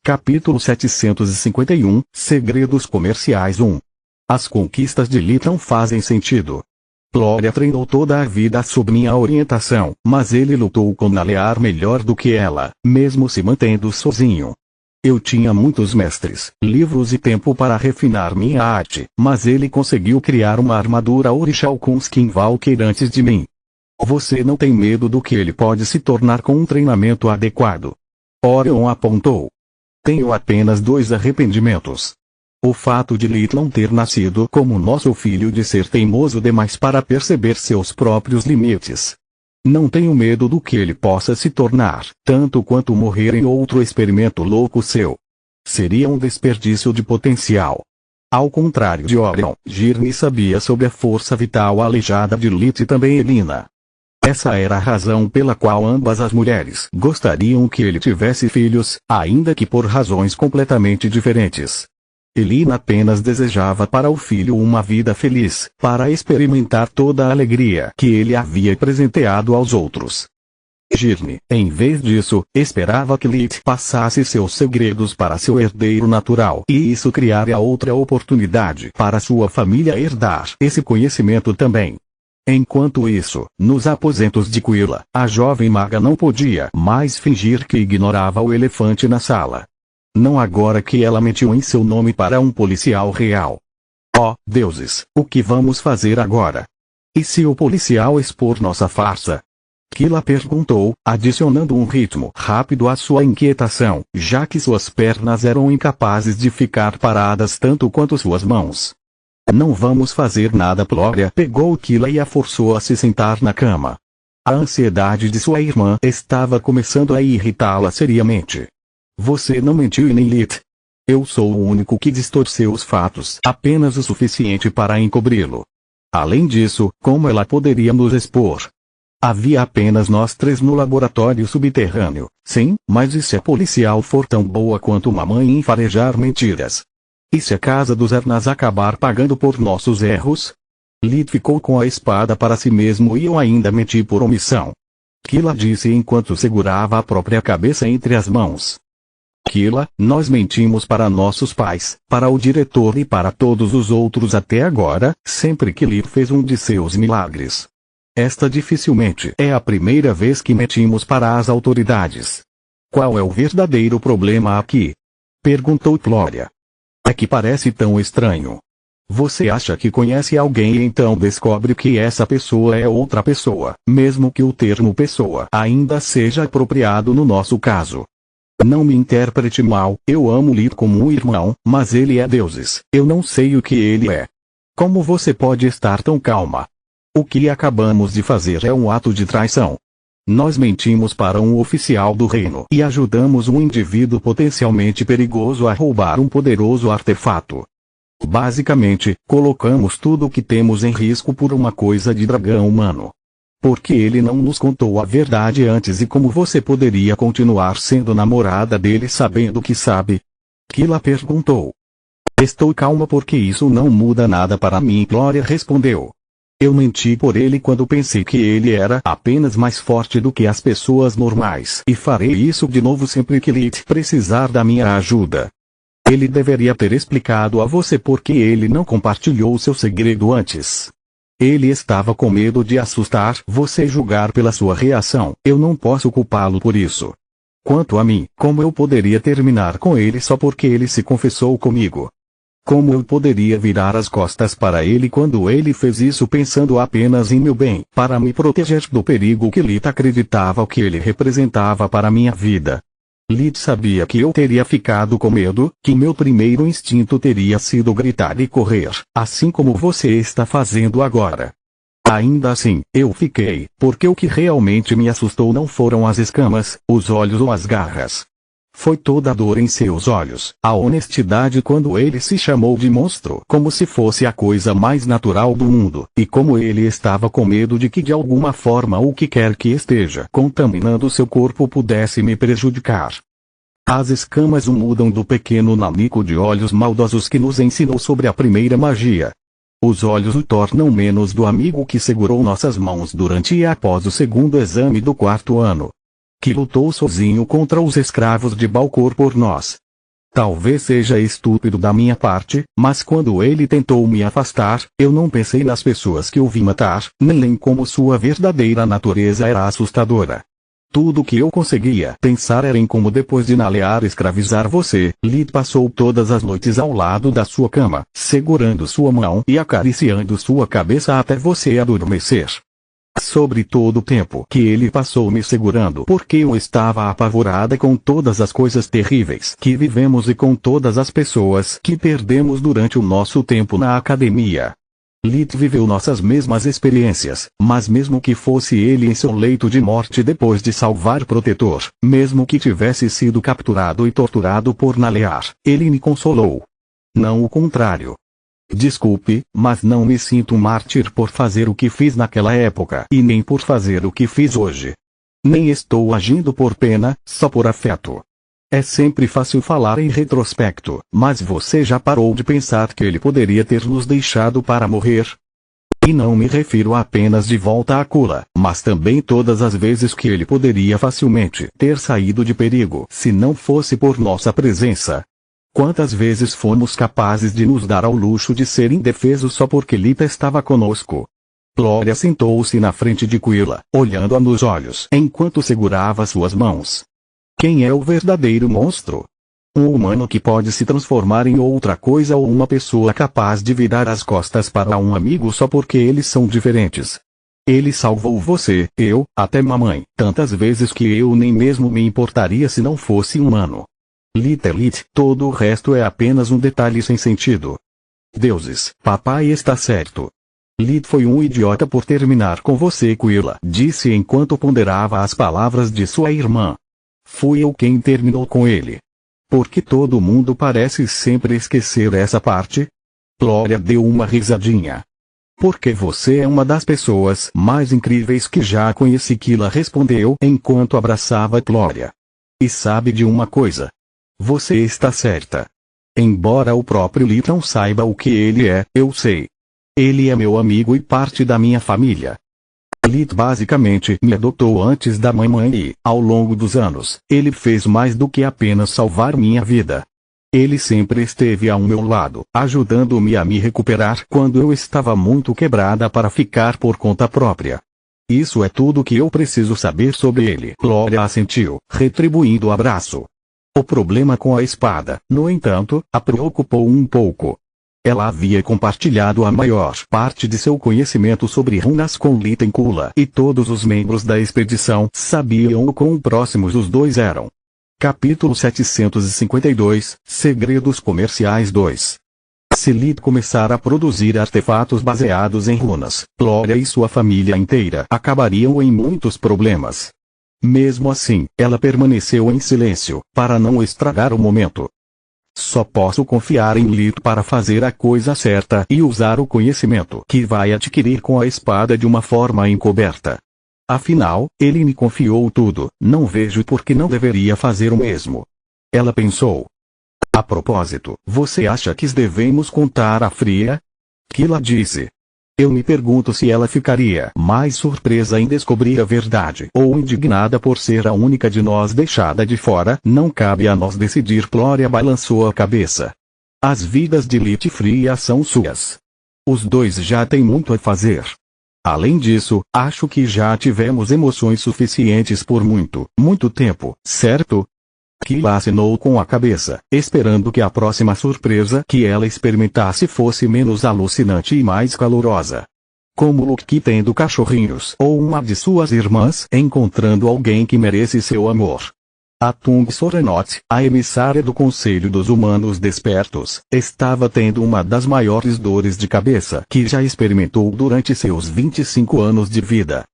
Capítulo 751, Segredos Comerciais 1. As conquistas de Lee não fazem sentido. Gloria treinou toda a vida sob minha orientação, mas ele lutou com Nalear melhor do que ela, mesmo se mantendo sozinho. Eu tinha muitos mestres, livros e tempo para refinar minha arte, mas ele conseguiu criar uma armadura Orixá com Skinwalker antes de mim. Você não tem medo do que ele pode se tornar com um treinamento adequado? Orion apontou. Tenho apenas 2 arrependimentos. O fato de Lee não ter nascido como nosso filho, de ser teimoso demais para perceber seus próprios limites. Não tenho medo do que ele possa se tornar, tanto quanto morrer em outro experimento louco seu. Seria um desperdício de potencial. Ao contrário de Orion, Girne sabia sobre a força vital aleijada de Lee e também Elina. Essa era a razão pela qual ambas as mulheres gostariam que ele tivesse filhos, ainda que por razões completamente diferentes. Elina apenas desejava para o filho uma vida feliz, para experimentar toda a alegria que ele havia presenteado aos outros. Girne, em vez disso, esperava que Lee passasse seus segredos para seu herdeiro natural, e isso criaria outra oportunidade para sua família herdar esse conhecimento também. Enquanto isso, nos aposentos de Quilla, a jovem maga não podia mais fingir que ignorava o elefante na sala. Não agora que ela mentiu em seu nome para um policial real. Oh, deuses, o que vamos fazer agora? E se o policial expor nossa farsa? Quilla perguntou, adicionando um ritmo rápido à sua inquietação, já que suas pernas eram incapazes de ficar paradas tanto quanto suas mãos. Não vamos fazer nada. Gloria pegou Quilla e a forçou a se sentar na cama. A ansiedade de sua irmã estava começando a irritá-la seriamente. Você não mentiu e nem Lee. Eu sou o único que distorceu os fatos apenas o suficiente para encobri-lo. Além disso, como ela poderia nos expor? Havia apenas nós 3 no laboratório subterrâneo. Sim, mas e se a policial for tão boa quanto uma mãe em farejar mentiras? E se a casa dos Arnas acabar pagando por nossos erros? Lee ficou com a espada para si mesmo e eu ainda menti por omissão. Quilla disse enquanto segurava a própria cabeça entre as mãos. Quilla, nós mentimos para nossos pais, para o diretor e para todos os outros até agora, sempre que Lee fez um de seus milagres. Esta dificilmente é a primeira vez que mentimos para as autoridades. Qual é o verdadeiro problema aqui? Perguntou Gloria. É que parece tão estranho. Você acha que conhece alguém e então descobre que essa pessoa é outra pessoa, mesmo que o termo pessoa ainda seja apropriado no nosso caso. Não me interprete mal, eu amo Lee como um irmão, mas ele é deuses, eu não sei o que ele é. Como você pode estar tão calma? O que acabamos de fazer é um ato de traição. Nós mentimos para um oficial do reino e ajudamos um indivíduo potencialmente perigoso a roubar um poderoso artefato. Basicamente, colocamos tudo o que temos em risco por uma coisa de dragão humano. Por que ele não nos contou a verdade antes e como você poderia continuar sendo namorada dele sabendo que sabe? Quilla perguntou. Estou calma porque isso não muda nada para mim. Gloria respondeu. Eu menti por ele quando pensei que ele era apenas mais forte do que as pessoas normais. E farei isso de novo sempre que Lee precisar da minha ajuda. Ele deveria ter explicado a você por que ele não compartilhou seu segredo antes. Ele estava com medo de assustar você e julgar pela sua reação. Eu não posso culpá-lo por isso. Quanto a mim, como eu poderia terminar com ele só porque ele se confessou comigo? Como eu poderia virar as costas para ele quando ele fez isso pensando apenas em meu bem, para me proteger do perigo que Lee acreditava que ele representava para minha vida? Lee sabia que eu teria ficado com medo, que meu primeiro instinto teria sido gritar e correr, assim como você está fazendo agora. Ainda assim, eu fiquei, porque o que realmente me assustou não foram as escamas, os olhos ou as garras. Foi toda a dor em seus olhos, a honestidade quando ele se chamou de monstro como se fosse a coisa mais natural do mundo, e como ele estava com medo de que de alguma forma o que quer que esteja contaminando seu corpo pudesse me prejudicar. As escamas o mudam do pequeno nanico de olhos maldosos que nos ensinou sobre a primeira magia. Os olhos o tornam menos do amigo que segurou nossas mãos durante e após o segundo exame do 4º ano. Que lutou sozinho contra os escravos de Balcor por nós. Talvez seja estúpido da minha parte, mas quando ele tentou me afastar, eu não pensei nas pessoas que o vi matar, nem como sua verdadeira natureza era assustadora. Tudo que eu conseguia pensar era em como depois de Nalear escravizar você, Lid passou todas as noites ao lado da sua cama, segurando sua mão e acariciando sua cabeça até você adormecer. Sobre todo o tempo que ele passou me segurando porque eu estava apavorada com todas as coisas terríveis que vivemos e com todas as pessoas que perdemos durante o nosso tempo na academia. Lid viveu nossas mesmas experiências, mas mesmo que fosse ele em seu leito de morte depois de salvar Protetor, mesmo que tivesse sido capturado e torturado por Nalear, ele me consolou. Não o contrário. Desculpe, mas não me sinto mártir por fazer o que fiz naquela época e nem por fazer o que fiz hoje. Nem estou agindo por pena, só por afeto. É sempre fácil falar em retrospecto, mas você já parou de pensar que ele poderia ter nos deixado para morrer? E não me refiro apenas de volta à Kula, mas também todas as vezes que ele poderia facilmente ter saído de perigo se não fosse por nossa presença. Quantas vezes fomos capazes de nos dar ao luxo de ser indefesos só porque Lita estava conosco? Gloria sentou-se na frente de Quilla, olhando-a nos olhos enquanto segurava suas mãos. Quem é o verdadeiro monstro? Um humano que pode se transformar em outra coisa ou uma pessoa capaz de virar as costas para um amigo só porque eles são diferentes? Ele salvou você, eu, até mamãe, tantas vezes que eu nem mesmo me importaria se não fosse humano. Litelit, todo o resto é apenas um detalhe sem sentido. Deuses, papai está certo. Lit foi um idiota por terminar com você, Quilla, disse enquanto ponderava as palavras de sua irmã. Fui eu quem terminou com ele. Porque todo mundo parece sempre esquecer essa parte? Gloria deu uma risadinha. Porque você é uma das pessoas mais incríveis que já conheci, Quilla respondeu enquanto abraçava Gloria. E sabe de uma coisa? Você está certa. Embora o próprio Lit não saiba o que ele é, eu sei. Ele é meu amigo e parte da minha família. Lit basicamente me adotou antes da mamãe e, ao longo dos anos, ele fez mais do que apenas salvar minha vida. Ele sempre esteve ao meu lado, ajudando-me a me recuperar quando eu estava muito quebrada para ficar por conta própria. Isso é tudo que eu preciso saber sobre ele. Gloria assentiu, retribuindo o abraço. O problema com a espada, no entanto, a preocupou um pouco. Ela havia compartilhado a maior parte de seu conhecimento sobre runas com Lita Kula e todos os membros da expedição sabiam o quão próximos os dois eram. Capítulo 752, Segredos Comerciais 2. Se Lit começar a produzir artefatos baseados em runas, Gloria e sua família inteira acabariam em muitos problemas. Mesmo assim, ela permaneceu em silêncio, para não estragar o momento. Só posso confiar em Lit para fazer a coisa certa e usar o conhecimento que vai adquirir com a espada de uma forma encoberta. Afinal, ele me confiou tudo, não vejo por que não deveria fazer o mesmo. Ela pensou. A propósito, você acha que devemos contar a Fria? Quilla disse. Eu me pergunto se ela ficaria mais surpresa em descobrir a verdade ou indignada por ser a única de nós deixada de fora. Não cabe a nós decidir. Gloria balançou a cabeça. As vidas de Lit e Fria são suas. Os dois já têm muito a fazer. Além disso, acho que já tivemos emoções suficientes por muito, muito tempo, certo? Quilla assinou com a cabeça, esperando que a próxima surpresa que ela experimentasse fosse menos alucinante e mais calorosa. Como Luke tendo cachorrinhos ou uma de suas irmãs encontrando alguém que merece seu amor. Atung Sorenot, a emissária do Conselho dos Humanos Despertos, estava tendo uma das maiores dores de cabeça que já experimentou durante seus 25 anos de vida.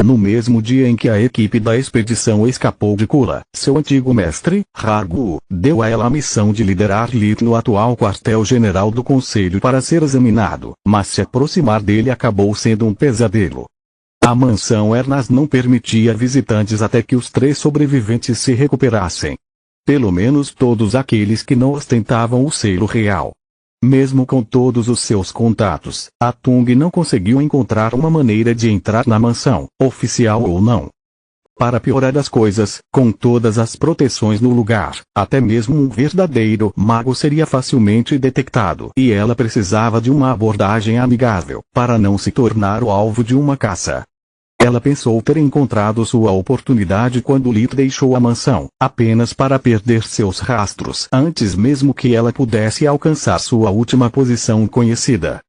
No mesmo dia em que a equipe da expedição escapou de Kula, seu antigo mestre, Hargu, deu a ela a missão de liderar Lit no atual quartel-general do Conselho para ser examinado, mas se aproximar dele acabou sendo um pesadelo. A mansão Ernas não permitia visitantes até que os 3 sobreviventes se recuperassem. Pelo menos todos aqueles que não ostentavam o selo real. Mesmo com todos os seus contatos, Atung não conseguiu encontrar uma maneira de entrar na mansão, oficial ou não. Para piorar as coisas, com todas as proteções no lugar, até mesmo um verdadeiro mago seria facilmente detectado. E ela precisava de uma abordagem amigável, para não se tornar o alvo de uma caça. Ela pensou ter encontrado sua oportunidade quando Lith deixou a mansão, apenas para perder seus rastros antes mesmo que ela pudesse alcançar sua última posição conhecida.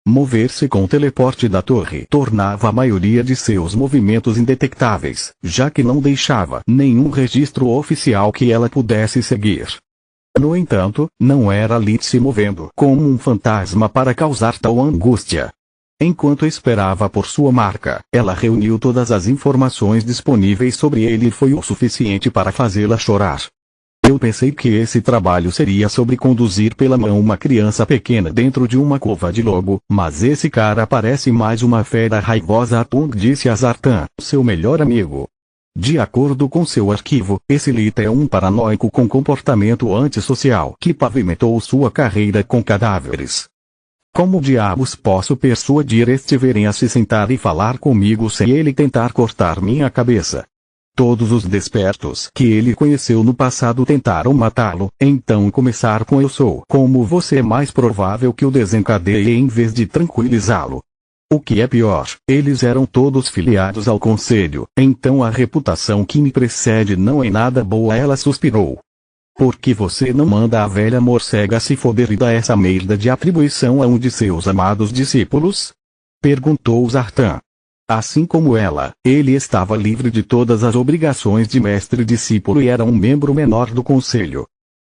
Mover-se com o teleporte da torre tornava a maioria de seus movimentos indetectáveis, já que não deixava nenhum registro oficial que ela pudesse seguir. No entanto, não era Lith se movendo como um fantasma para causar tal angústia. Enquanto esperava por sua marca, ela reuniu todas as informações disponíveis sobre ele e foi o suficiente para fazê-la chorar. Eu pensei que esse trabalho seria sobre conduzir pela mão uma criança pequena dentro de uma cova de lobo, mas esse cara parece mais uma fera raivosa, Atung disse a Zartan, seu melhor amigo. De acordo com seu arquivo, esse Lith é um paranoico com comportamento antissocial que pavimentou sua carreira com cadáveres. Como diabos posso persuadir este verem a se sentar e falar comigo sem ele tentar cortar minha cabeça? Todos os despertos que ele conheceu no passado tentaram matá-lo, então começar com eu sou como você é mais provável que o desencadeie em vez de tranquilizá-lo. O que é pior, eles eram todos filiados ao conselho, então a reputação que me precede não é nada boa, ela suspirou. Por que você não manda a velha morcega se foder e dá essa merda de atribuição a um de seus amados discípulos? Perguntou Zartan. Assim como ela, ele estava livre de todas as obrigações de mestre-discípulo e era um membro menor do conselho.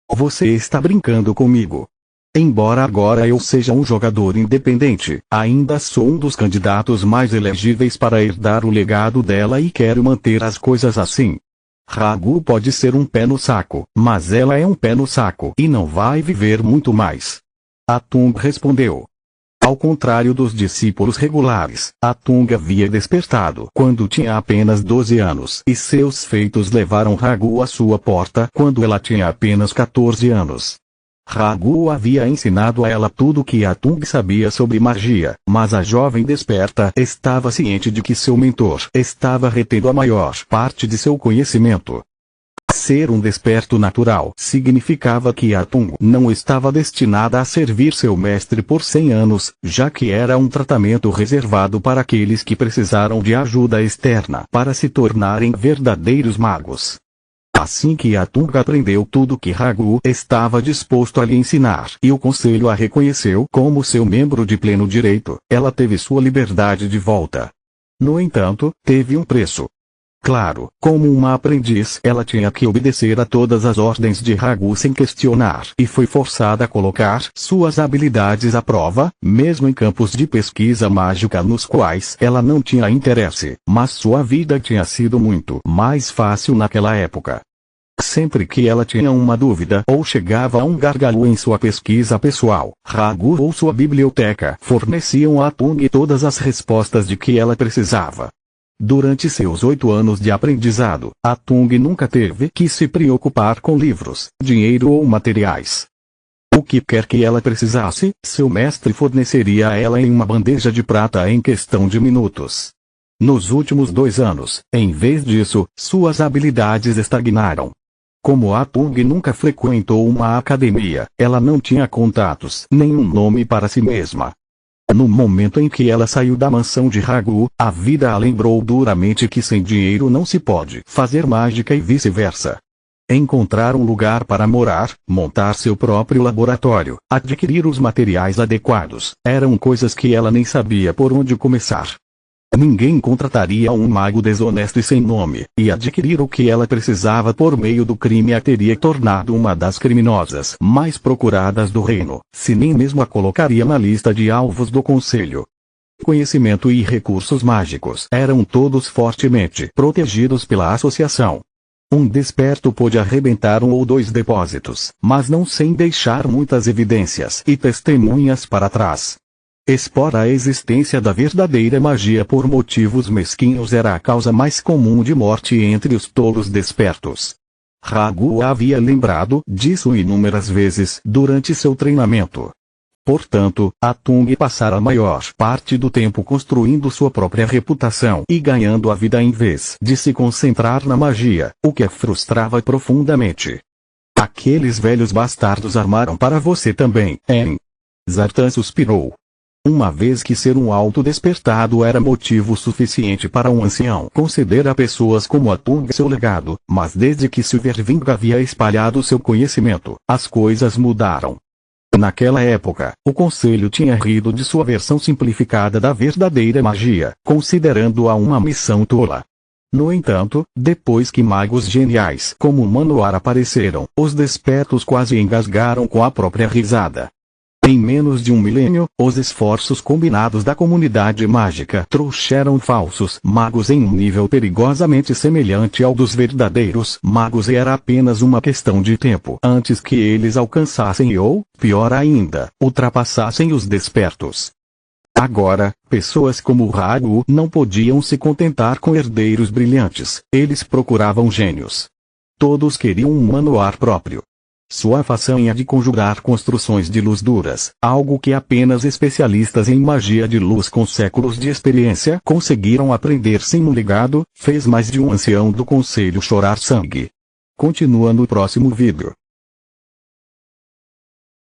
Você está brincando comigo. Embora agora eu seja um jogador independente, ainda sou um dos candidatos mais elegíveis para herdar o legado dela e quero manter as coisas assim. Ragu pode ser um pé no saco, mas ela é um pé no saco e não vai viver muito mais. Atung respondeu. Ao contrário dos discípulos regulares, Atung havia despertado quando tinha apenas 12 anos e seus feitos levaram Ragu à sua porta quando ela tinha apenas 14 anos. Ragu havia ensinado a ela tudo o que Atung sabia sobre magia, mas a jovem desperta estava ciente de que seu mentor estava retendo a maior parte de seu conhecimento. Ser um desperto natural significava que Atung não estava destinada a servir seu mestre por 100 anos, já que era um tratamento reservado para aqueles que precisaram de ajuda externa para se tornarem verdadeiros magos. Assim que Atung aprendeu tudo que Ragu estava disposto a lhe ensinar e o conselho a reconheceu como seu membro de pleno direito, ela teve sua liberdade de volta. No entanto, teve um preço. Claro, como uma aprendiz, ela tinha que obedecer a todas as ordens de Ragu sem questionar e foi forçada a colocar suas habilidades à prova, mesmo em campos de pesquisa mágica nos quais ela não tinha interesse, mas sua vida tinha sido muito mais fácil naquela época. Sempre que ela tinha uma dúvida ou chegava a um gargalo em sua pesquisa pessoal, Ragu ou sua biblioteca forneciam a Atung todas as respostas de que ela precisava. Durante seus 8 anos de aprendizado, Atung nunca teve que se preocupar com livros, dinheiro ou materiais. O que quer que ela precisasse, seu mestre forneceria a ela em uma bandeja de prata em questão de minutos. Nos últimos 2 anos, em vez disso, suas habilidades estagnaram. Como Atung nunca frequentou uma academia, ela não tinha contatos, nenhum nome para si mesma. No momento em que ela saiu da mansão de Ragu, a vida a lembrou duramente que sem dinheiro não se pode fazer mágica e vice-versa. Encontrar um lugar para morar, montar seu próprio laboratório, adquirir os materiais adequados, eram coisas que ela nem sabia por onde começar. Ninguém contrataria um mago desonesto e sem nome, e adquirir o que ela precisava por meio do crime a teria tornado uma das criminosas mais procuradas do reino, se nem mesmo a colocaria na lista de alvos do conselho. Conhecimento e recursos mágicos eram todos fortemente protegidos pela associação. Um desperto pôde arrebentar 1 ou 2 depósitos, mas não sem deixar muitas evidências e testemunhas para trás. Expor a existência da verdadeira magia por motivos mesquinhos era a causa mais comum de morte entre os tolos despertos. Ragu havia lembrado disso inúmeras vezes durante seu treinamento. Portanto, Atung passara a maior parte do tempo construindo sua própria reputação e ganhando a vida em vez de se concentrar na magia, o que a frustrava profundamente. Aqueles velhos bastardos armaram para você também, hein? Zartan suspirou. Uma vez que ser um auto-despertado era motivo suficiente para um ancião conceder a pessoas como Atung seu legado, mas desde que Silverwing havia espalhado seu conhecimento, as coisas mudaram. Naquela época, o Conselho tinha rido de sua versão simplificada da verdadeira magia, considerando-a uma missão tola. No entanto, depois que magos geniais como Manoar apareceram, os despertos quase engasgaram com a própria risada. Em menos de um milênio, os esforços combinados da comunidade mágica trouxeram falsos magos em um nível perigosamente semelhante ao dos verdadeiros magos e era apenas uma questão de tempo antes que eles alcançassem ou, pior ainda, ultrapassassem os despertos. Agora, pessoas como Ragu não podiam se contentar com herdeiros brilhantes, eles procuravam gênios. Todos queriam um Manoar próprio. Sua façanha de conjurar construções de luz duras, algo que apenas especialistas em magia de luz com séculos de experiência conseguiram aprender sem um legado, fez mais de um ancião do conselho chorar sangue. Continua no próximo vídeo.